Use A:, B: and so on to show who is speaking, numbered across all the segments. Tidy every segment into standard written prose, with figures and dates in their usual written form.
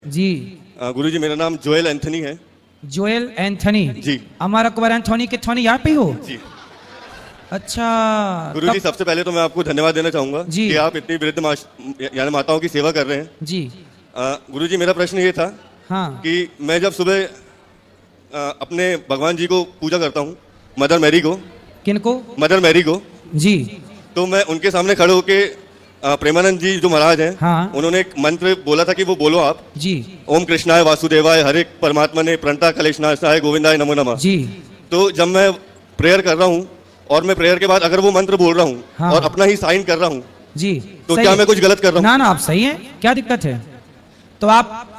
A: जी।
B: गुरुजी मेरा नाम Joel Anthony है।
A: जोएल एंथनी
B: जी।
A: अमर अकबर एंथोनी के थोनी यहाँ पे हो?
B: जी।
A: अच्छा।
B: गुरुजी सबसे पहले तो मैं आपको धन्यवाद देना चाहूंगा
A: जी।
B: कि आप इतनी वृद्ध यानी माताओं की सेवा कर रहे हैं।
A: जी।
B: गुरुजी मेरा प्रश्न ये था
A: हाँ।
B: कि मैं जब सुबह अपने भगवान जी को पूजा करता हूँ, मदर मैरी को।
A: किनको?
B: मदर मैरी को।
A: जी।
B: तो मैं उनके सामने खड़े होके प्रेमानंद जी जो महाराज हैं,
A: हाँ।
B: उन्होंने एक मंत्र बोला था कि वो बोलो आप।
A: जी।
B: ओम कृष्णाय वासुदेवाय हरे परमात्मा ने प्रणता कलेशनाशाय गोविंदाय नमो नमः।
A: जी।
B: तो जब मैं प्रेयर कर रहा हूँ और मैं प्रेयर के बाद अगर वो मंत्र बोल रहा हूँ
A: हाँ।
B: और अपना ही साइन कर रहा हूँ,
A: जी
B: तो क्या मैं कुछ गलत कर रहा हूँ?
A: ना ना, आप सही हैं। क्या दिक्कत है? तो आप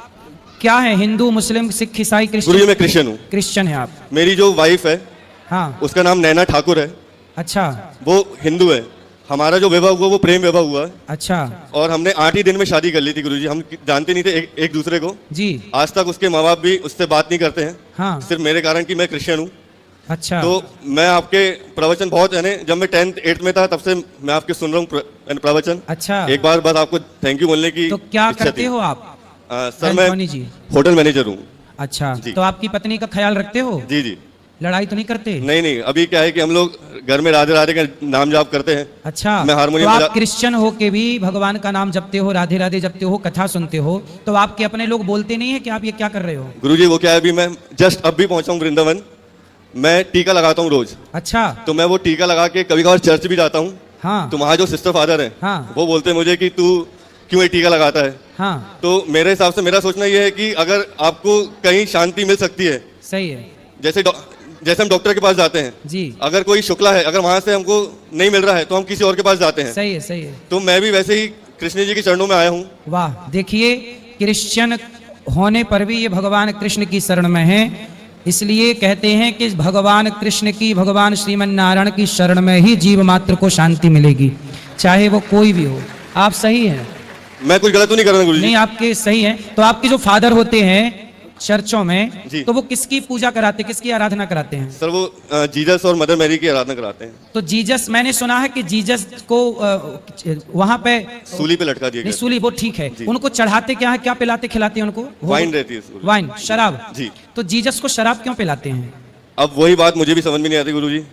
A: क्या है, हिंदू, मुस्लिम, सिख, ईसाई,
B: गुरुजी
A: क्रिश्चियन?
B: मैं क्रिश्चियन हूँ।
A: क्रिश्चियन है आप?
B: मेरी जो वाइफ है
A: हाँ।
B: उसका नाम नैना ठाकुर है।
A: अच्छा।
B: वो हिंदू है। हमारा जो विवाह हुआ वो प्रेम विवाह हुआ है।
A: अच्छा।
B: और हमने 8 ही दिन में शादी कर ली थी गुरुजी। हम जानते नहीं थे एक दूसरे को।
A: जी।
B: आज तक उसके माँ बाप भी उससे बात नहीं करते हैं।
A: हाँ।
B: सिर्फ मेरे कारण कि मैं क्रिश्चियन हूँ।
A: अच्छा।
B: तो मैं आपके प्रवचन बहुत यानी जब मैं 10th 8th में था तब से मैं आपके सुन रहा हूँ प्रवचन।
A: अच्छा।
B: एक बार बस आपको थैंक यू बोलने की
A: तो क्या
B: इच्छा
A: करते
B: थी।
A: हो आप?
B: सर मैं
A: एंथोनी जी।
B: होटल मैनेजर हूँ।
A: अच्छा।
B: जी।
A: तो आपकी पत्नी का ख्याल रखते हो?
B: जी जी।
A: लड़ाई तो नहीं करते?
B: नहीं नहीं, अभी क्या है कि हम लोग घर में राधे राधे का नाम जाप करते हैं।
A: अच्छा।
B: मैं
A: तो
B: हारमोनियम
A: आप क्रिश्चियन हो के भी भगवान का नाम जपते हो, राधे राधे जपते हो, कथा सुनते हो, तो आपके अपने लोग बोलते नहीं है कि आप ये क्या कर रहे हो?
B: गुरुजी वो क्या है, अभी मैं जस्ट अब भी पहुंचा हूँ वृंदावन। मैं टीका लगाता हूँ रोज।
A: अच्छा।
B: तो मैं वो टीका लगा के कभी कभार चर्च भी जाता हूँ।
A: हाँ।
B: तो वहाँ जो सिस्टर फादर है
A: हाँ।
B: वो बोलते हैं मुझे कि तू क्यों ये टीका लगाता है।
A: हाँ।
B: तो मेरे हिसाब से मेरा सोचना ये है कि अगर आपको कहीं शांति मिल सकती है,
A: सही है।
B: जैसे हम डॉक्टर के पास जाते हैं,
A: जी।
B: अगर कोई शुक्ला है, अगर वहां से हमको नहीं मिल रहा है तो हम किसी और के पास जाते हैं।
A: सही है, सही है।
B: तो मैं भी वैसे ही कृष्ण जी के चरणों में आया हूँ।
A: वाह, देखिए क्रिश्चियन होने पर भी ये भगवान कृष्ण की शरण में है। इसलिए कहते हैं कि भगवान कृष्ण की, भगवान श्रीमन नारायण की शरण में ही जीव मात्र को शांति मिलेगी, चाहे वो कोई भी हो। आप सही हैं।
B: मैं कुछ गलत तो नहीं कर रहा गुरुजी?
A: नहीं, आपके सही हैं। तो आपके जो फादर होते हैं चर्चों में,
B: जी।
A: तो वो किसकी पूजा कराते, किसकी आराधना कराते हैं?
B: सर वो जीसस और मदर मैरी की आराधना कराते हैं।
A: तो जीसस, मैंने सुना है कि जीसस को वहां पे
B: सूली पे लटका दिया
A: नहीं,
B: गया।
A: सूली वो ठीक है, उनको चढ़ाते क्या है, क्या पिलाते खिलाते हैं उनको?
B: वाइन रहती है।
A: वाइन, शराब।
B: जी।
A: तो जीसस को शराब क्यों पिलाते हैं?
B: अब वही बात मुझे भी समझ में नहीं आती गुरुजी।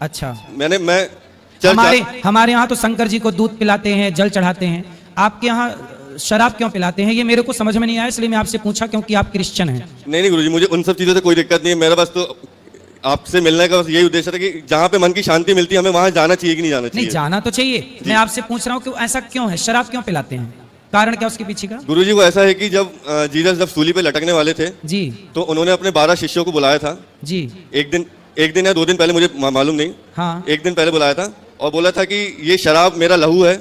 A: अच्छा।
B: मैं
A: हमारे यहाँ तो शंकर जी को दूध पिलाते हैं, जल चढ़ाते हैं। आपके यहाँ शराब क्यों पिलाते हैं? ये मेरे को समझ में नहीं आया, इसलिए मैं आपसे पूछा, क्योंकि आप क्रिश्चियन हैं।
B: नहीं गुरुजी, मुझे उन सब चीजों से कोई दिक्कत नहीं है। मेरा बस तो आपसे मिलने का बस यही उद्देश्य था कि जहाँ पे मन की शांति मिलती है हमें वहाँ जाना चाहिए कि नहीं जाना चाहिए?
A: नहीं, जाना तो चाहिए। मैं आपसे पूछ रहा हूँ कि ऐसा क्यों है, शराब क्यों पिलाते हैं? कारण क्या उसके पीछे का?
B: गुरुजी वो ऐसा है कि जब जीसस सूली पे लटकने वाले थे
A: जी,
B: तो उन्होंने अपने 12 शिष्यों को बुलाया था।
A: जी।
B: एक दिन या 2 दिन पहले, मुझे मालूम नहीं।
A: हाँ।
B: एक दिन पहले बुलाया था और बोला था कि ये शराब मेरा लहू है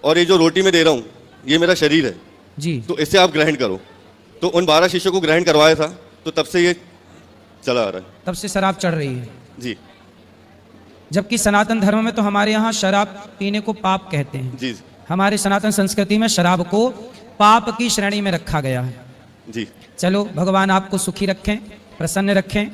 B: और ये जो रोटी मैं दे रहा हूँ ये मेरा शरीर है,
A: जी।
B: तो इसे आप ग्रहण करो। तो उन 12 शिष्यों को ग्रहण करवाया था, तो तब से ये चला आ रहा है।
A: तब से शराब चढ़ रही है।
B: जी।
A: जबकि सनातन धर्म में तो हमारे यहाँ शराब पीने को पाप कहते हैं।
B: जी
A: हमारे सनातन संस्कृति में शराब को पाप की श्रेणी में रखा गया है।
B: जी।
A: चलो, भगवान आपको सुखी रखें, प्रसन्न रखें।